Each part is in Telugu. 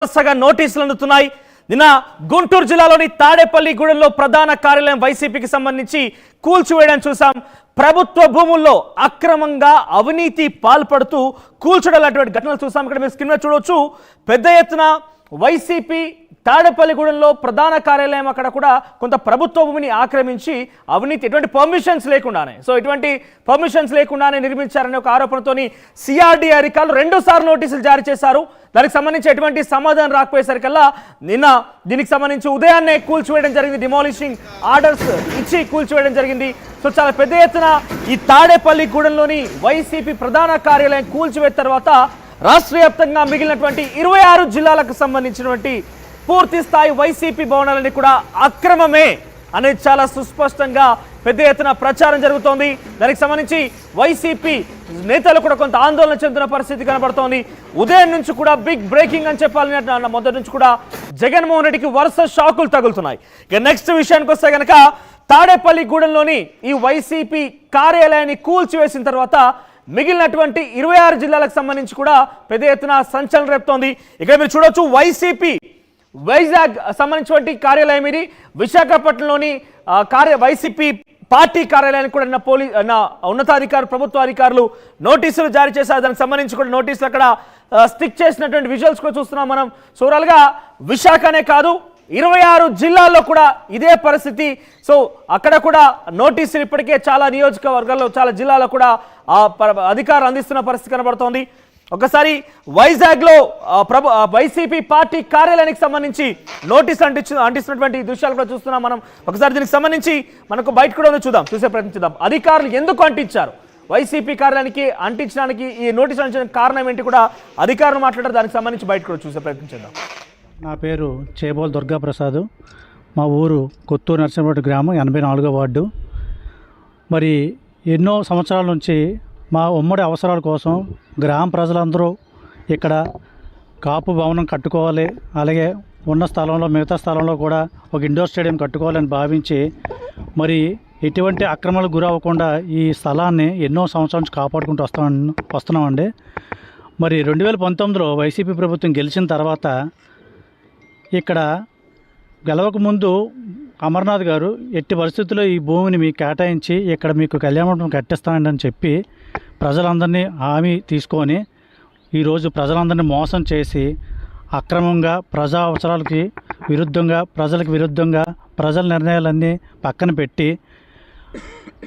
వరుసగా నోటీసులు అందుతున్నాయి. నిన్న గుంటూరు జిల్లాలోని తాడేపల్లిగూడెంలో ప్రధాన కార్యాలయం వైసీపీకి సంబంధించి కూల్చివేయడం చూసాం. ప్రభుత్వ భూముల్లో అక్రమంగా అవినీతి పాల్పడుతూ కూల్చడాలటువంటి ఘటనలు చూసాం. ఇక్కడ మీరు స్క్రీన్ మీద చూడొచ్చు. పెద్ద ఎత్తున వైసీపీ తాడేపల్లిగూడెంలో ప్రధాన కార్యాలయం అక్కడ కూడా కొంత ప్రభుత్వ భూమిని ఆక్రమించి అవినీతి ఎటువంటి పర్మిషన్స్ లేకుండానే నిర్మించారనే ఒక ఆరోపణతోని సిఆర్డీ అధికారులు 2 సార్లు నోటీసులు జారీ చేశారు. దానికి సంబంధించి ఎటువంటి సమాధానం రాకపోయేసరికల్లా నిన్న దీనికి సంబంధించి ఉదయాన్నే కూల్చివేయడం జరిగింది. డిమాలిషింగ్ ఆర్డర్స్ ఇచ్చి కూల్చివేయడం జరిగింది. సో చాలా పెద్ద ఎత్తున ఈ తాడేపల్లిగూడెంలోని వైసీపీ ప్రధాన కార్యాలయం కూల్చివేత తర్వాత రాష్ట్ర వ్యాప్తంగా మిగిలినటువంటి 26 జిల్లాలకు సంబంధించినటువంటి పూర్తి స్థాయి వైసీపీ భవనాలన్నీ కూడా అక్రమమే అనేది చాలా సుస్పష్టంగా పెద్ద ఎత్తున ప్రచారం జరుగుతోంది. దానికి సంబంధించి వైసీపీ నేతలు కూడా కొంత ఆందోళన చెందుతున్న పరిస్థితి కనబడుతోంది. ఉదయం నుంచి కూడా బిగ్ బ్రేకింగ్ అని చెప్పాలని మొదటి నుంచి కూడా జగన్మోహన్ రెడ్డికి వరుస షాకులు తగులుతున్నాయి. ఇక నెక్స్ట్ విషయానికి వస్తే కనుక తాడేపల్లిగూడెంలోని ఈ వైసీపీ కార్యాలయాన్ని కూల్చివేసిన తర్వాత మిగిలినటువంటి 26 జిల్లాలకు సంబంధించి కూడా పెద్ద ఎత్తున సంచలనం రేపుతోంది. ఇక్కడ మీరు చూడొచ్చు వైసీపీ వైజాగ్ సంబంధించినటువంటి కార్యాలయం ఇది. విశాఖపట్నంలోని వైసీపీ పార్టీ కార్యాలయానికి కూడా ఉన్నతాధికారులు ప్రభుత్వ అధికారులు నోటీసులు జారీ చేశారు. దానికి సంబంధించి కూడా నోటీసులు అక్కడ స్టిక్ చేసినటువంటి విజువల్స్ కూడా చూస్తున్నాం మనం. సోరల్గా విశాఖనే కాదు 26 జిల్లాల్లో కూడా ఇదే పరిస్థితి. సో అక్కడ కూడా నోటీసులు ఇప్పటికే చాలా నియోజకవర్గాల్లో చాలా జిల్లాల్లో కూడా అధికారులు అందిస్తున్న పరిస్థితి కనబడుతోంది. ఒకసారి వైజాగ్లో వైసీపీ పార్టీ కార్యాలయానికి సంబంధించి నోటీసులు అంటిస్తున్నటువంటి దృశ్యాలు కూడా చూస్తున్నాం మనం. ఒకసారి దీనికి సంబంధించి మనకు బయట కూడా చూసే ప్రయత్నించుదాం. అధికారులు ఎందుకు అంటించారు, వైసీపీ కార్యాలయానికి అంటించడానికి ఈ నోటీసులు అంటించడానికి కారణం ఏంటి కూడా అధికారులు మాట్లాడారు. దానికి సంబంధించి బయట కూడా చూసే ప్రయత్నించుదాం. నా పేరు చేబోల్ దుర్గాప్రసాద్. మా ఊరు కొత్తూరు నరసింహపేట గ్రామం 84వ వార్డు. మరి ఎన్నో సంవత్సరాల నుంచి మా ఉమ్మడి అవసరాల కోసం గ్రామ ప్రజలందరూ ఇక్కడ కాపు భవనం కట్టుకోవాలి, అలాగే ఉన్న స్థలంలో మిగతా స్థలంలో కూడా ఒక ఇండోర్ స్టేడియం కట్టుకోవాలని భావించి మరి ఎటువంటి అక్రమాలకు గురవ్వకుండా ఈ స్థలాన్ని ఎన్నో సంవత్సరాల నుంచి కాపాడుకుంటూ వస్తున్నామండి. మరి 2019లో వైసీపీ ప్రభుత్వం గెలిచిన తర్వాత ఇక్కడ గెలవకముందు అమర్నాథ్ గారు ఎట్టి పరిస్థితుల్లో ఈ భూమిని మీకు కేటాయించి ఇక్కడ మీకు కళ్యాణమండపం కట్టిస్తానండి అని చెప్పి ప్రజలందరినీ హామీ తీసుకొని ఈరోజు ప్రజలందరినీ మోసం చేసి అక్రమంగా ప్రజా అవసరాలకి విరుద్ధంగా ప్రజలకు విరుద్ధంగా ప్రజల నిర్ణయాలన్నీ పక్కన పెట్టి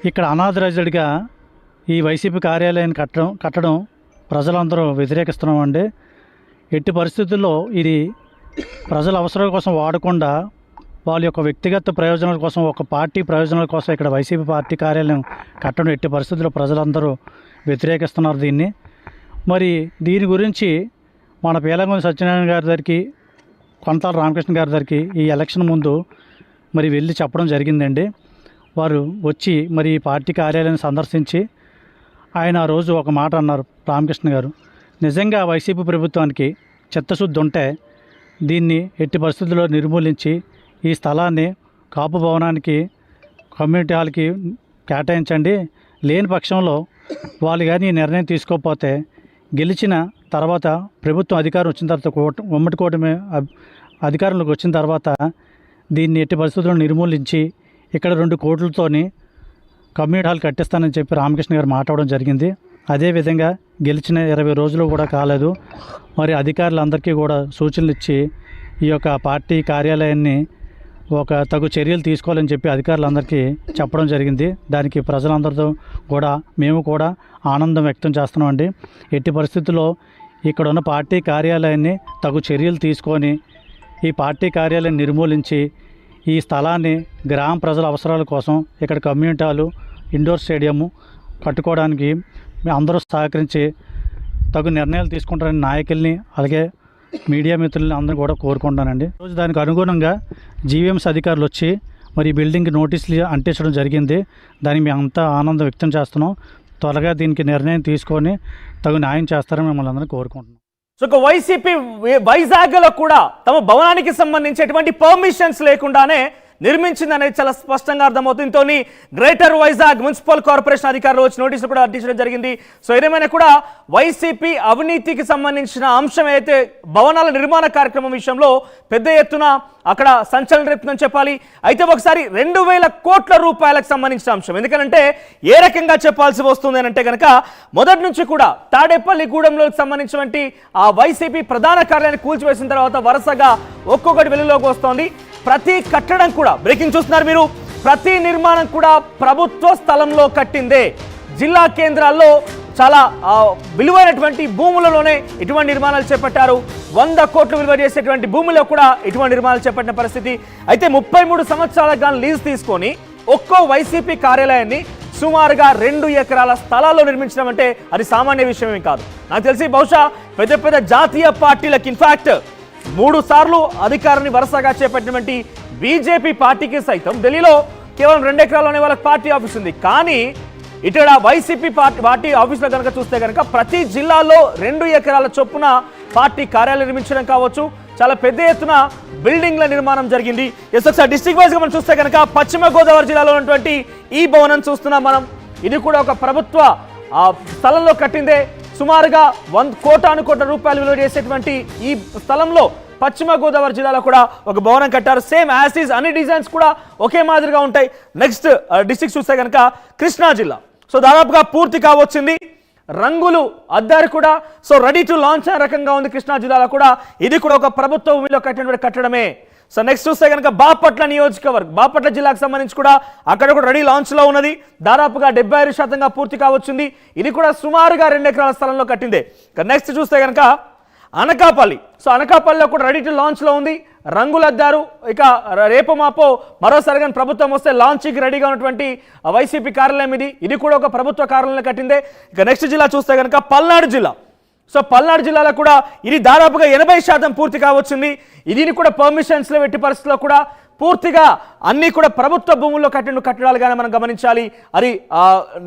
ఇక్కడ అనాథరైజ్డ్గా ఈ వైసీపీ కార్యాలయాన్ని కట్టడం ప్రజలందరూ వ్యతిరేకిస్తున్నామండి. ఎట్టి పరిస్థితుల్లో ఇది ప్రజల అవసరాల కోసం వాడకుండా వాళ్ళ యొక్క వ్యక్తిగత ప్రయోజనాల కోసం ఒక పార్టీ ప్రయోజనాల కోసం ఇక్కడ వైసీపీ పార్టీ కార్యాలయం కట్టడం ఎట్టి పరిస్థితుల్లో ప్రజలందరూ వ్యతిరేకిస్తున్నారు దీన్ని. మరి దీని గురించి మన పేలంగొండ సత్యనారాయణ గారి దగ్గరికి కొంతాల రామకృష్ణ గారి దగ్గరికి ఈ ఎలక్షన్ ముందు మరి వెళ్ళి చెప్పడం జరిగిందండి. వారు వచ్చి మరి ఈ పార్టీ కార్యాలయాన్ని సందర్శించి ఆయన ఆ రోజు ఒక మాట అన్నారు. రామకృష్ణ గారు, నిజంగా వైసీపీ ప్రభుత్వానికి చిత్తశుద్ధి ఉంటే దీన్ని ఎట్టి పరిస్థితుల్లో నిర్మూలించి ఈ స్థలాన్ని కాపు భవనానికి కమ్యూనిటీ హాల్కి కేటాయించండి. లేని పక్షంలో వాళ్ళు కానీ ఈ నిర్ణయం తీసుకోకపోతే గెలిచిన తర్వాత ప్రభుత్వం అధికారం వచ్చిన తర్వాత ఉమ్మడి కూటమి అధికారంలోకి వచ్చిన తర్వాత దీన్ని ఎట్టి పరిస్థితుల్లో నిర్మూలించి ఇక్కడ 2 కోట్లతోని కమ్యూనిటీ హాల్ కట్టిస్తానని చెప్పి రామకృష్ణ గారు మాట్లాడడం జరిగింది. అదేవిధంగా గెలిచిన 20 రోజులు కూడా కాలేదు. మరి అధికారులందరికీ కూడా సూచనలు ఇచ్చి ఈ యొక్క పార్టీ కార్యాలయాన్ని ఒక తగు చర్యలు తీసుకోవాలని చెప్పి అధికారులందరికీ చెప్పడం జరిగింది. దానికి ప్రజలందరితో కూడా మేము కూడా ఆనందం వ్యక్తం చేస్తున్నామండి. ఎట్టి పరిస్థితుల్లో ఇక్కడ ఉన్న పార్టీ కార్యాలయాన్ని తగు చర్యలు తీసుకొని ఈ పార్టీ కార్యాలయాన్ని నిర్మూలించి ఈ స్థలాన్ని గ్రామ ప్రజల అవసరాల కోసం ఇక్కడ కమ్యూనిటీ హాలు ఇండోర్ స్టేడియము కట్టుకోవడానికి అందరూ సహకరించి తగు నిర్ణయాలు తీసుకుంటారని నాయకుల్ని అలాగే మీడియా మిత్రులని అందరూ కూడా కోరుకుంటానండి. రోజు దానికి అనుగుణంగా జీవీఎంసీ అధికారులు వచ్చి మరి బిల్డింగ్కి నోటీసులు అంటించడం జరిగింది. దానికి మేము అంతా ఆనందం వ్యక్తం చేస్తున్నాం. త్వరగా దీనికి నిర్ణయం తీసుకొని తగు న్యాయం చేస్తారని మిమ్మల్ని అందరూ కోరుకుంటున్నాం. సో వైసీపీ వైజాగ్లో కూడా తమ భవనానికి సంబంధించి ఎటువంటి పర్మిషన్స్ లేకుండానే నిర్మించింది అనేది చాలా స్పష్టంగా అర్థమవుతుంది. దీంతో గ్రేటర్ వైజాగ్ మున్సిపల్ కార్పొరేషన్ అధికారులు వచ్చి నోటీసులు కూడా అందించడం జరిగింది. సో ఏదేమైనా కూడా వైసీపీ అవినీతికి సంబంధించిన అంశం అయితే భవనాల నిర్మాణ కార్యక్రమం విషయంలో పెద్ద ఎత్తున అక్కడ సంచలనం రేపుతుందని చెప్పాలి. అయితే ఒకసారి 2,000 కోట్ల రూపాయలకు సంబంధించిన అంశం, ఎందుకంటే ఏ రకంగా చెప్పాల్సి వస్తుంది అని అంటే కనుక మొదటి నుంచి కూడా తాడేపల్లిగూడెంలో సంబంధించినటువంటి ఆ వైసీపీ ప్రధాన కార్యాలయాన్ని కూల్చివేసిన తర్వాత వరుసగా ఒక్కొక్కటి వెలుగులోకి వస్తోంది. ప్రతి కట్టడం కూడా బ్రేకింగ్ చూస్తున్నారు మీరు, ప్రతి నిర్మాణం కూడా ప్రభుత్వ స్థలంలో కట్టిందే. జిల్లా కేంద్రాల్లో చాలా విలువైనటువంటి భూములలోనే ఇటువంటి నిర్మాణాలు చేపట్టారు. 100 కోట్లు విలువ చేసేటువంటి భూముల్లో కూడా ఇటువంటి నిర్మాణాలు చేపట్టిన పరిస్థితి. అయితే 33 సంవత్సరాలకు గాను లీజ్ తీసుకొని ఒక్కో వైసీపీ కార్యాలయాన్ని సుమారుగా 2 ఎకరాల స్థలాల్లో నిర్మించడం అంటే అది సామాన్య విషయమే కాదు. నాకు తెలిసి బహుశా పెద్ద పెద్ద జాతీయ పార్టీలకు, ఇన్ఫాక్ట్ 3 సార్లు అధికారాన్ని వరుసగా చేపట్టినటువంటి బీజేపీ పార్టీకి సైతం ఢిల్లీలో కేవలం 2 ఎకరాల్లోనే వాళ్ళకి పార్టీ ఆఫీస్ ఉంది. కానీ ఇక్కడ వైసీపీ పార్టీ ఆఫీసులో కనుక చూస్తే కనుక ప్రతి జిల్లాలో 2 ఎకరాల చొప్పున పార్టీ కార్యాలయం నిర్మించడం కావచ్చు, చాలా పెద్ద ఎత్తున బిల్డింగ్ల నిర్మాణం జరిగింది. ఒకసారి డిస్ట్రిక్ట్ వైజ్గా మనం చూస్తే కనుక పశ్చిమ గోదావరి జిల్లాలో ఉన్నటువంటి ఈ భవనం చూస్తున్నాం మనం. ఇది కూడా ఒక ప్రభుత్వ స్థలంలో కట్టిందే. సుమారుగా 100 కోట్ల రూపాయలు విలువ చేసేటువంటి ఈ స్థలంలో పశ్చిమ గోదావరి జిల్లాలో కూడా ఒక భవనం కట్టారు. సేమ్ యాజ్ ఈజ్, అన్ని డిజైన్స్ కూడా ఒకే మాదిరిగా ఉంటాయి. నెక్స్ట్ డిస్ట్రిక్ట్ చూస్తే కనుక కృష్ణా జిల్లా. సో దాదాపుగా పూర్తి కావచ్చింది, రంగులు అద్దారు కూడా. సో రెడీ టు లాంచ్ అనే రకంగా ఉంది కృష్ణా జిల్లాలో కూడా. ఇది కూడా ఒక ప్రభుత్వ భూమిలో కట్టినటువంటి కట్టడమే. సో నెక్స్ట్ చూస్తే కనుక బాపట్ల నియోజకవర్గం, బాపట్ల జిల్లాకు సంబంధించి కూడా అక్కడ కూడా రెడీ లాంచ్లో ఉన్నది. దాదాపుగా 75% పూర్తి కావచ్చింది. ఇది కూడా సుమారుగా 2 ఎకరాల స్థలంలో కట్టిందే. నెక్స్ట్ చూస్తే కనుక అనకాపల్లి. సో అనకాపల్లిలో కూడా రెడీ టు లాంచ్లో ఉంది, రంగులు అద్దారు. ఇక రేపు మాపో మరోసారిగా ప్రభుత్వం వస్తే లాంచ్కి రెడీగా ఉన్నటువంటి వైసీపీ కార్యాలయం ఇది. ఇది కూడా ఒక ప్రభుత్వ కార్యాలయంలో కట్టిందే. ఇక నెక్స్ట్ జిల్లా చూస్తే కనుక పల్నాడు జిల్లా. సో పల్నాడు జిల్లాలో కూడా ఇది దాదాపుగా 80% పూర్తి కావచ్చింది. ఇది కూడా పర్మిషన్స్లో ఎట్టి పరిస్థితుల్లో కూడా పూర్తిగా అన్నీ కూడా ప్రభుత్వ భూముల్లో కట్టిన కట్టడాలుగానే మనం గమనించాలి. అది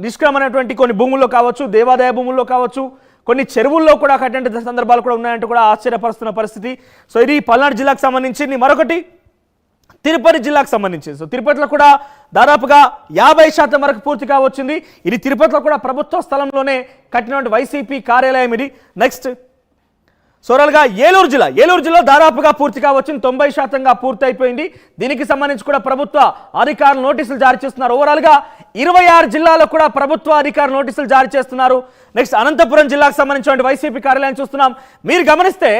నిష్క్రమమైనటువంటి కొన్ని భూముల్లో కావచ్చు, దేవాదాయ భూముల్లో కావచ్చు, కొన్ని చెరువుల్లో కూడా కట్టిన సందర్భాలు కూడా ఉన్నాయంటూ కూడా ఆశ్చర్యపరుస్తున్న పరిస్థితి. సో ఇది పల్నాడు జిల్లాకు సంబంధించింది. మరొకటి తిరుపతి జిల్లాకు సంబంధించి. సో తిరుపతిలో కూడా దాదాపుగా 50% వరకు పూర్తి కావచ్చింది. ఇది తిరుపతిలో కూడా ప్రభుత్వ స్థలంలోనే కట్టినటువంటి వైసీపీ కార్యాలయం ఇది. నెక్స్ట్ సోరల్గా ఏలూరు జిల్లా దాదాపుగా పూర్తి కావచ్చింది, 90%గా పూర్తి అయిపోయింది. దీనికి సంబంధించి కూడా ప్రభుత్వ అధికారులు నోటీసులు జారీ చేస్తున్నారు. ఓవరాల్గా 26 జిల్లాలో కూడా ప్రభుత్వ అధికారులు నోటీసులు జారీ చేస్తున్నారు. నెక్స్ట్ అనంతపురం జిల్లాకు సంబంధించిన వైసీపీ కార్యాలయం చూస్తున్నాం. మీరు గమనిస్తే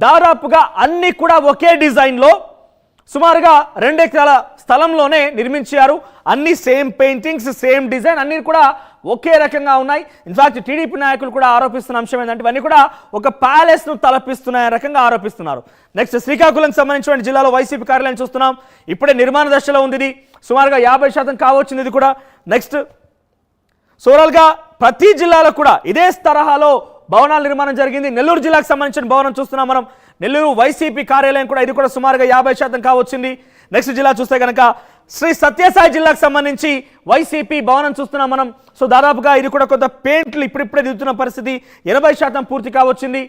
దాదాపుగా అన్ని కూడా ఒకే డిజైన్లో సుమారుగా 2 ఎకరాల స్థలంలోనే నిర్మించారు. అన్ని సేమ్ పెయింటింగ్స్, సేమ్ డిజైన్, అన్ని కూడా ఒకే రకంగా ఉన్నాయి. ఇన్ఫాక్ట్ టీడీపీ నాయకులు కూడా ఆరోపిస్తున్న అంశం ఏంటంటే ఇవన్నీ కూడా ఒక ప్యాలెస్ను తలపిస్తున్నాయి రకంగా ఆరోపిస్తున్నారు. నెక్స్ట్ శ్రీకాకుళంకి సంబంధించిన జిల్లాలో వైసీపీ కార్యాలయం చూస్తున్నాం. ఇప్పుడే నిర్మాణ దశలో ఉంది. ఇది సుమారుగా 50% కావచ్చింది ఇది కూడా. నెక్స్ట్ సోరల్గా ప్రతి జిల్లాలో కూడా ఇదే తరహాలో భవనాల నిర్మాణం జరిగింది. నెల్లూరు జిల్లాకు సంబంధించిన భవనం చూస్తున్నాం మనం. నెల్లూరు వైసీపీ కార్యాలయం కూడా ఇది కూడా సుమారుగా 50% కావచ్చింది. నెక్స్ట్ జిల్లా చూస్తే కనుక శ్రీ సత్యసాయి జిల్లాకు సంబంధించి వైసీపీ భవనం చూస్తున్నాం మనం. సో దాదాపుగా ఇది కూడా కొంత పెయింట్లు ఇప్పుడిప్పుడే దిగుతున్న పరిస్థితి, 80% పూర్తి కావచ్చింది.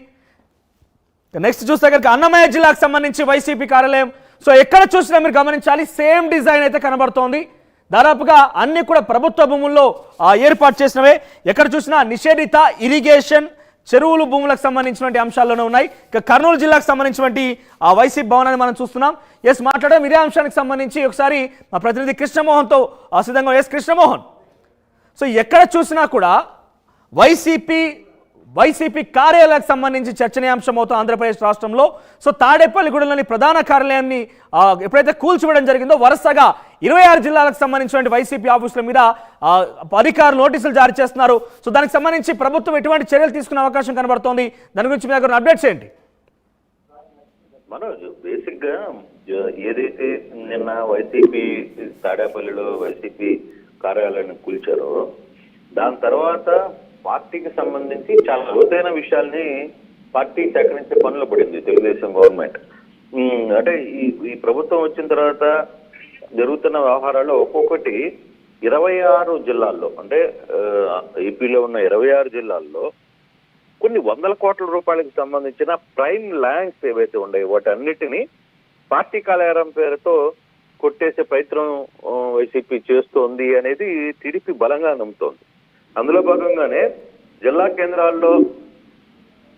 నెక్స్ట్ చూస్తే కనుక అన్నమయ్య జిల్లాకు సంబంధించి వైసీపీ కార్యాలయం. సో ఎక్కడ చూసినా మీరు గమనించాలి, సేమ్ డిజైన్ అయితే కనబడుతోంది. దాదాపుగా అన్ని కూడా ప్రభుత్వ భూముల్లో ఏర్పాటు చేసినవే. ఎక్కడ చూసినా నిషేధిత ఇరిగేషన్ చెరువులు భూములకు సంబంధించినటువంటి అంశాల్లోనే ఉన్నాయి. ఇక కర్నూలు జిల్లాకు సంబంధించినటువంటి వైసీపీ భవనాన్ని మనం చూస్తున్నాం. మాట్లాడడం ఇదే అంశానికి సంబంధించి ఒకసారి మా ప్రతినిధి కృష్ణమోహన్తో సిద్ధంగా. కృష్ణమోహన్, సో ఎక్కడ చూసినా కూడా వైసీపీ కార్యాలయాలకు సంబంధించి చర్చనీయాంశం అవుతుంది ఆంధ్రప్రదేశ్ రాష్ట్రంలో. సో తాడేపల్లిగూడెంలోని ప్రధాన కార్యాలయాన్ని ఎప్పుడైతే కూల్చివేయడం జరిగిందో వరుసగా 26 జిల్లాలకు సంబంధించిన వైసీపీ ఆఫీసుల మీద అధికారులు నోటీసులు జారీ చేస్తున్నారు. సో దానికి సంబంధించి ప్రభుత్వం ఎటువంటి చర్యలు తీసుకునే అవకాశం కనబడుతోంది, దాని గురించి మీ దగ్గర అప్డేట్స్ ఏంటి? మనోజ్, బేసిక్ గా ఏదైతే నిన్న వైసీపీ తాడేపల్లిలో వైసీపీ కార్యాలయాన్ని కూల్చారో దాని తర్వాత పార్టీకి సంబంధించి చాలా లోతైన విషయాల్ని పార్టీ సేకరించే పనులు పడింది తెలుగుదేశం గవర్నమెంట్. అంటే ఈ ప్రభుత్వం వచ్చిన తర్వాత జరుగుతున్న వ్యవహారాల్లో ఒక్కొక్కటి 26 జిల్లాల్లో, అంటే ఏపీలో ఉన్న 26 జిల్లాల్లో కొన్ని 100 కోట్ల రూపాయలకు సంబంధించిన ప్రైమ్ ల్యాండ్స్ ఏవైతే ఉన్నాయో వాటన్నిటిని పార్టీ కార్యాలయం పేరుతో కొట్టేసే ప్రయత్నం వైసీపీ చేస్తోంది అనేది టీడీపీ బలంగా నమ్ముతోంది. అందులో భాగంగానే జిల్లా కేంద్రాల్లో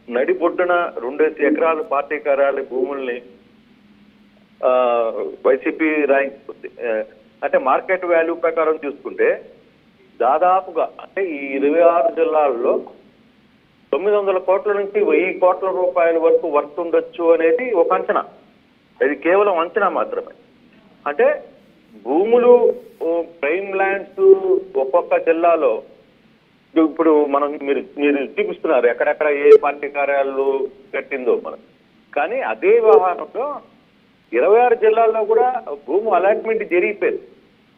నడిబొడ్డున 2 ఎకరాల పార్టీ కార్యాలయ భూముల్ని వైసీపీ ర్యాంక్ అంటే మార్కెట్ వాల్యూ ప్రకారం చూసుకుంటే దాదాపుగా అంటే ఈ 26 జిల్లాల్లో 900 కోట్ల నుంచి 1000 కోట్ల రూపాయల వరకు వర్త్ ఉండొచ్చు అనేది ఒక అంచనా. ఇది కేవలం అంచనా మాత్రమే. అంటే భూములు ప్రైమ్ ల్యాండ్స్ ఒక్కొక్క జిల్లాలో ఇప్పుడు మీరు చూపిస్తున్నారు ఎక్కడెక్కడ ఏ పార్టీ కార్యాలయాలు కట్టిందో మనం. కానీ అదే వ్యవహారంలో 26 జిల్లాల్లో కూడా భూమి అలాట్మెంట్ జరిగిపోయింది.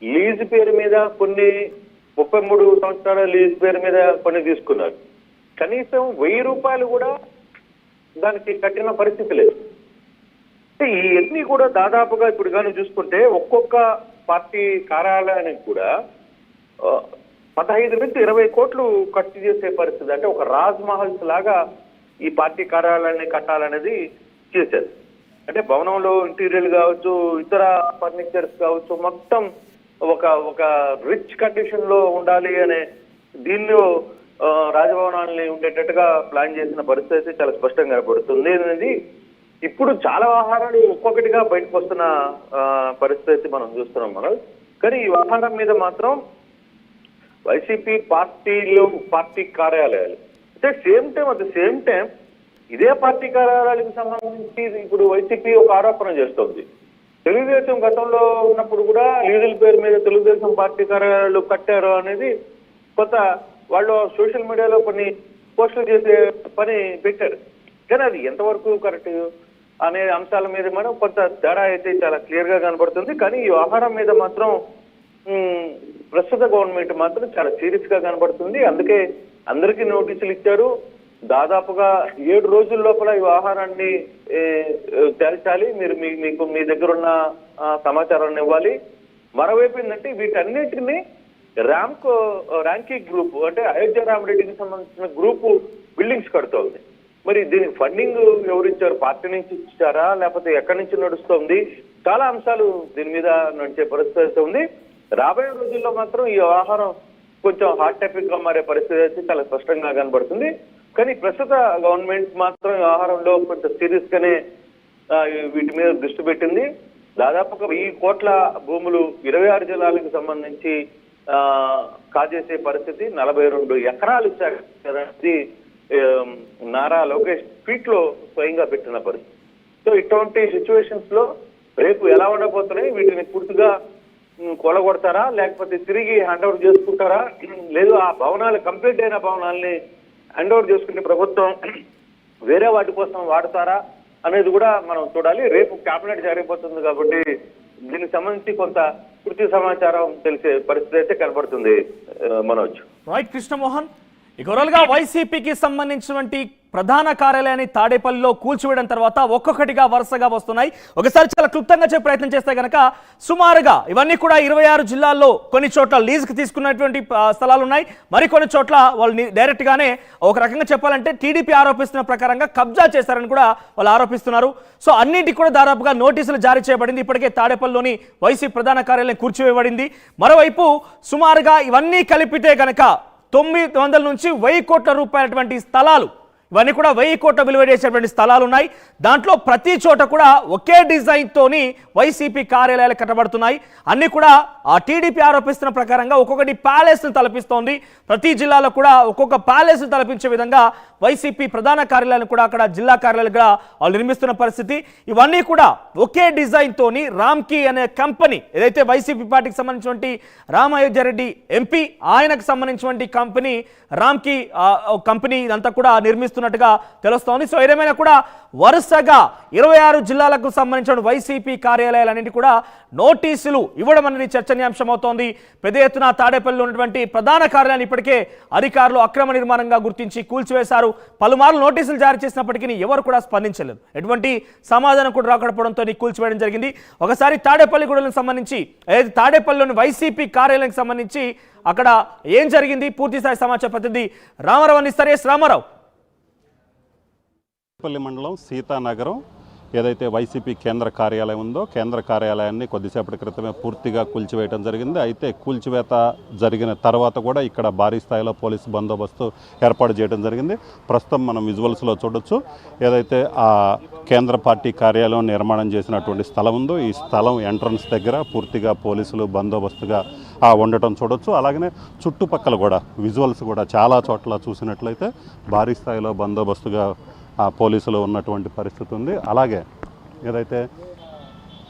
లీజ్ పేరు మీద కొన్ని 33 సంవత్సరాల లీజ్ పేరు మీద కొన్ని తీసుకున్నారు. కనీసం 1000 రూపాయలు కూడా దానికి కట్టిన పరిస్థితి లేదు. అంటే ఇవన్నీ కూడా దాదాపుగా ఇప్పుడు కానీ చూసుకుంటే ఒక్కొక్క పార్టీ కార్యాలయానికి కూడా 15 నుంచి 20 కోట్లు ఖర్చు చేసే పరిస్థితి. అంటే ఒక రాజ్ మహల్స్ లాగా ఈ పార్టీ కార్యాలయాన్ని కట్టాలనేది చేశారు. అంటే భవనంలో ఇంటీరియర్ కావచ్చు, ఇతర ఫర్నిచర్స్ కావచ్చు, మొత్తం ఒక రిచ్ కండిషన్ లో ఉండాలి అనే దీనిలో రాజభవనాల్ని ఉండేటట్టుగా ప్లాన్ చేసిన పరిస్థితి చాలా స్పష్టంగా కనబడుతుంది అనేది ఇప్పుడు చాలా వ్యవహారాలు ఒక్కొక్కటిగా బయటకు వస్తున్న పరిస్థితి మనం చూస్తున్నాం మనం. కానీ ఈ వ్యవహారం మీద మాత్రం వైసీపీ పార్టీ కార్యాలయాలు అంటే సేమ్ టైం ఇదే పార్టీ కార్యాలయాలకు సంబంధించి ఇప్పుడు వైసీపీ ఒక ఆరోపణ చేస్తోంది. తెలుగుదేశం గతంలో ఉన్నప్పుడు కూడా లీజుల పేరు మీద తెలుగుదేశం పార్టీ కార్యాలయాలు కట్టారు అనేది కొత్త వాళ్ళు సోషల్ మీడియాలో కొన్ని పోస్టులు చేసే పని పెట్టారు. కానీ అది ఎంతవరకు కరెక్ట్ అనే అంశాల మీద మనం కొంత తేడా అయితే చాలా క్లియర్ గా కనబడుతుంది. కానీ ఈ వ్యవహారం మీద మాత్రం ప్రస్తుత గవర్నమెంట్ మాత్రం చాలా సీరియస్ గా కనబడుతుంది. అందుకే అందరికీ నోటీసులు ఇచ్చారు. దాదాపుగా 7 రోజుల లోపల ఈ వ్యవహారాన్ని తేల్చాలి, మీరు మీకు మీ దగ్గర ఉన్న సమాచారాన్ని ఇవ్వాలి. మరోవైపు ఏంటంటే వీటన్నిటిని ర్యాంకింగ్ గ్రూప్ అంటే అయోధ్య రామరెడ్డికి సంబంధించిన గ్రూపు బిల్డింగ్స్ కడుతోంది. మరి దీనికి ఫండింగ్ ఎవరిచ్చారు? పార్టీ నుంచి ఇచ్చారా లేకపోతే ఎక్కడి నుంచి నడుస్తోంది? చాలా అంశాలు దీని మీద నడిచే పరిస్థితి ఉంది. రాబోయే రోజుల్లో మాత్రం ఈ వ్యవహారం కొంచెం హాట్ టాపిక్ గా మారే పరిస్థితి అయితే చాలా స్పష్టంగా కనబడుతుంది. కానీ ప్రస్తుత గవర్నమెంట్ మాత్రం వ్యవహారంలో కొంచెం సీరియస్ గానే వీటి మీద దృష్టి పెట్టింది. దాదాపుగా 1000 కోట్ల భూములు 26 జిల్లాలకు సంబంధించి కాజేసే పరిస్థితి. 42 ఎకరాలు ఇచ్చారనేది నారా లోకేష్ ట్వీట్ లో స్వయంగా పెట్టిన పరిస్థితి. సో ఇటువంటి సిచ్యువేషన్స్ లో రేపు ఎలా ఉండబోతున్నాయి? వీటిని పూర్తిగా కొలగొడతారా లేకపోతే తిరిగి హ్యాండ్ ఓవర్ చేసుకుంటారా? లేదు ఆ భవనాలు కంప్లీట్ అయిన భవనాల్ని హ్యాండ్ ఓవర్ చేసుకునే ప్రభుత్వం వేరే వాటి కోసం వాడతారా అనేది కూడా మనం చూడాలి. రేపు కేబినెట్ జరిగిపోతుంది కాబట్టి దీనికి సంబంధించి కొంత పూర్తి సమాచారం తెలిసే పరిస్థితి అయితే కనబడుతుంది. మనోజ్. రైట్ కృష్ణమోహన్, ఇక వైసీపీకి సంబంధించినటువంటి ప్రధాన కార్యాలయాన్ని తాడేపల్లిలో కూల్చివేయడం తర్వాత ఒక్కొక్కటిగా వరుసగా వస్తున్నాయి. ఒకసారి చాలా క్లుప్తంగా చెప్పే ప్రయత్నం చేస్తే కనుక సుమారుగా ఇవన్నీ కూడా 26 జిల్లాల్లో కొన్ని చోట్ల లీజుకి తీసుకున్నటువంటి స్థలాలు ఉన్నాయి. మరికొన్ని చోట్ల వాళ్ళు డైరెక్ట్ గానే ఒక రకంగా చెప్పాలంటే టీడీపీ ఆరోపిస్తున్న ప్రకారంగా కబ్జా చేశారని కూడా వాళ్ళు ఆరోపిస్తున్నారు. సో అన్నింటికి కూడా దాదాపుగా నోటీసులు జారీ చేయబడింది. ఇప్పటికే తాడేపల్లిలోని వైసీపీ ప్రధాన కార్యాలయం కూల్చివేయబడింది. మరోవైపు సుమారుగా ఇవన్నీ కలిపితే కనుక 900 నుంచి 1000 కోట్ల రూపాయలటువంటి స్థలాలు, ఇవన్నీ కూడా 1000 కోట్ల విలువ చేసేటువంటి స్థలాలు ఉన్నాయి. దాంట్లో ప్రతి చోట కూడా ఒకే డిజైన్తోని వైసీపీ కార్యాలయాలు కట్టబడుతున్నాయి. అన్ని కూడా ఆ టీడీపీ ఆరోపిస్తున్న ప్రకారంగా ఒక్కొక్కటి ప్యాలెస్ను తలపిస్తోంది. ప్రతి జిల్లాలో కూడా ఒక్కొక్క ప్యాలెస్ను తలపించే విధంగా వైసీపీ ప్రధాన కార్యాలయాన్ని కూడా అక్కడ జిల్లా కార్యాలయాలుగా వాళ్ళు నిర్మిస్తున్న పరిస్థితి. ఇవన్నీ కూడా ఒకే డిజైన్తోని రామ్కీ అనే కంపెనీ, ఏదైతే వైసీపీ పార్టీకి సంబంధించినటువంటి రామాయోధ్యారెడ్డి ఎంపీ ఆయనకు సంబంధించినటువంటి కంపెనీ రామ్కీ కంపెనీ ఇదంతా కూడా నిర్మిస్తున్నట్టుగా తెలుస్తోంది. సో ఏదేమైనా కూడా వరుసగా 26 జిల్లాలకు సంబంధించిన వైసీపీ కార్యాలయాలన్నింటి కూడా నోటీసులు ఇవ్వడం అనేది చర్చనీయాంశం అవుతోంది. పెద్ద ఎత్తున తాడేపల్లిలో ఉన్నటువంటి ప్రధాన కార్యాలయాన్ని ఇప్పటికే అధికారులు అక్రమ నిర్మాణంగా గుర్తించి కూల్చివేశారు. పలుమార్లు నోటీసులు జారీ చేసినప్పటికీ ఎవరు కూడా స్పందించలేదు. ఎటువంటి సమాధానం కూడా రాకపోవడంతో కూల్చివేయడం జరిగింది. ఒకసారి తాడేపల్లిగూడెలకు సంబంధించి ఏదైతే తాడేపల్లిలోని వైసీపీ కార్యాలయానికి సంబంధించి అక్కడ ఏం జరిగింది పూర్తిస్థాయి సమాచార ప్రతినిధి రామారావు అందిస్తారు. రామారావు. పల్లి మండలం సీతానగరం ఏదైతే వైసీపీ కేంద్ర కార్యాలయం ఉందో కేంద్ర కార్యాలయాన్ని కొద్దిసేపటి క్రితమే పూర్తిగా కూల్చివేయడం జరిగింది. అయితే కూల్చివేత జరిగిన తర్వాత కూడా ఇక్కడ భారీ స్థాయిలో పోలీసు బందోబస్తు ఏర్పాటు చేయడం జరిగింది. ప్రస్తుతం మనం విజువల్స్లో చూడొచ్చు ఏదైతే ఆ కేంద్ర పార్టీ కార్యాలయం నిర్మాణం చేసినటువంటి స్థలం ఉందో ఈ స్థలం ఎంట్రన్స్ దగ్గర పూర్తిగా పోలీసులు బందోబస్తుగా ఉండటం చూడొచ్చు. అలాగనే చుట్టుపక్కల కూడా విజువల్స్ కూడా చాలా చోట్ల చూసినట్లయితే భారీ స్థాయిలో బందోబస్తుగా పోలీసులు ఉన్నటువంటి పరిస్థితి ఉంది. అలాగే ఏదైతే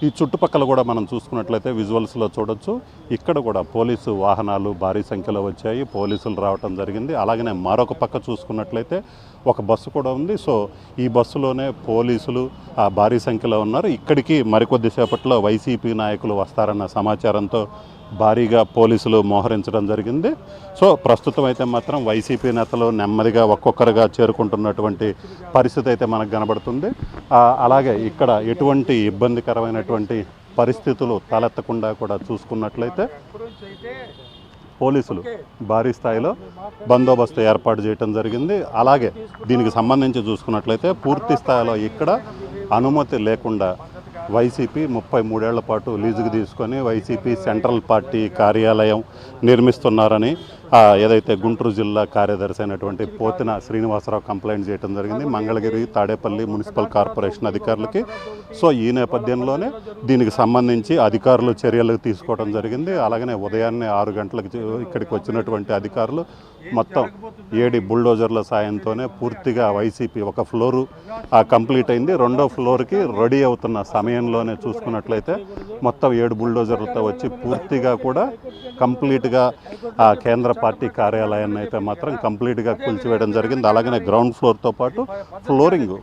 ఈ చుట్టుపక్కల కూడా మనం చూసుకున్నట్లయితే విజువల్స్లో చూడొచ్చు ఇక్కడ కూడా పోలీసు వాహనాలు భారీ సంఖ్యలో వచ్చాయి, పోలీసులు రావటం జరిగింది. అలాగనే మరొక పక్క చూసుకున్నట్లయితే ఒక బస్సు కూడా ఉంది. సో ఈ బస్సులోనే పోలీసులు భారీ సంఖ్యలో ఉన్నారు. ఇక్కడికి మరికొద్దిసేపట్లో వైసీపీ నాయకులు వస్తారన్న సమాచారంతో భారీగా పోలీసులు మోహరించడం జరిగింది. సో ప్రస్తుతం అయితే మాత్రం వైసీపీ నేతలు నెమ్మదిగా ఒక్కొక్కరుగా చేరుకుంటున్నటువంటి పరిస్థితి అయితే మనకు కనబడుతుంది. అలాగే ఇక్కడ ఎటువంటి ఇబ్బందికరమైనటువంటి పరిస్థితులు తలెత్తకుండా కూడా చూసుకున్నట్లయితే పోలీసులు భారీ స్థాయిలో బందోబస్తు ఏర్పాటు చేయడం జరిగింది. అలాగే దీనికి సంబంధించి చూసుకున్నట్లయితే పూర్తి స్థాయిలో ఇక్కడ అనుమతి లేకుండా వైసీపీ 33 ఏళ్ల పాటు లీజుకు తీసుకొని వైసీపీ సెంట్రల్ పార్టీ కార్యాలయం నిర్మిస్తున్నారని ఏదైతే గుంటూరు జిల్లా కార్యదర్శి అయినటువంటి పోతిన శ్రీనివాసరావు కంప్లైంట్ చేయడం జరిగింది మంగళగిరి తాడేపల్లి మున్సిపల్ కార్పొరేషన్ అధికారులకి. సో ఈ నేపథ్యంలోనే దీనికి సంబంధించి అధికారులు చర్యలు తీసుకోవడం జరిగింది. అలాగనే ఉదయాన్నే 6 గంటలకు ఇక్కడికి వచ్చినటువంటి అధికారులు మొత్తం 7 బుల్డోజర్ల సాయంతోనే పూర్తిగా వైసీపీ ఒక ఫ్లోరు కంప్లీట్ అయింది. రెండో ఫ్లోర్కి రెడీ అవుతున్న సమయంలోనే చూసుకున్నట్లయితే మొత్తం 7 బుల్డోజర్లతో వచ్చి పూర్తిగా కూడా కంప్లీట్గా కేంద్ర పార్టీ కార్యాలయాన్ని అయితే మాత్రం కంప్లీట్గా కూల్చివేయడం జరిగింది. అలాగనే గ్రౌండ్ ఫ్లోర్తో పాటు ఫ్లోరింగ్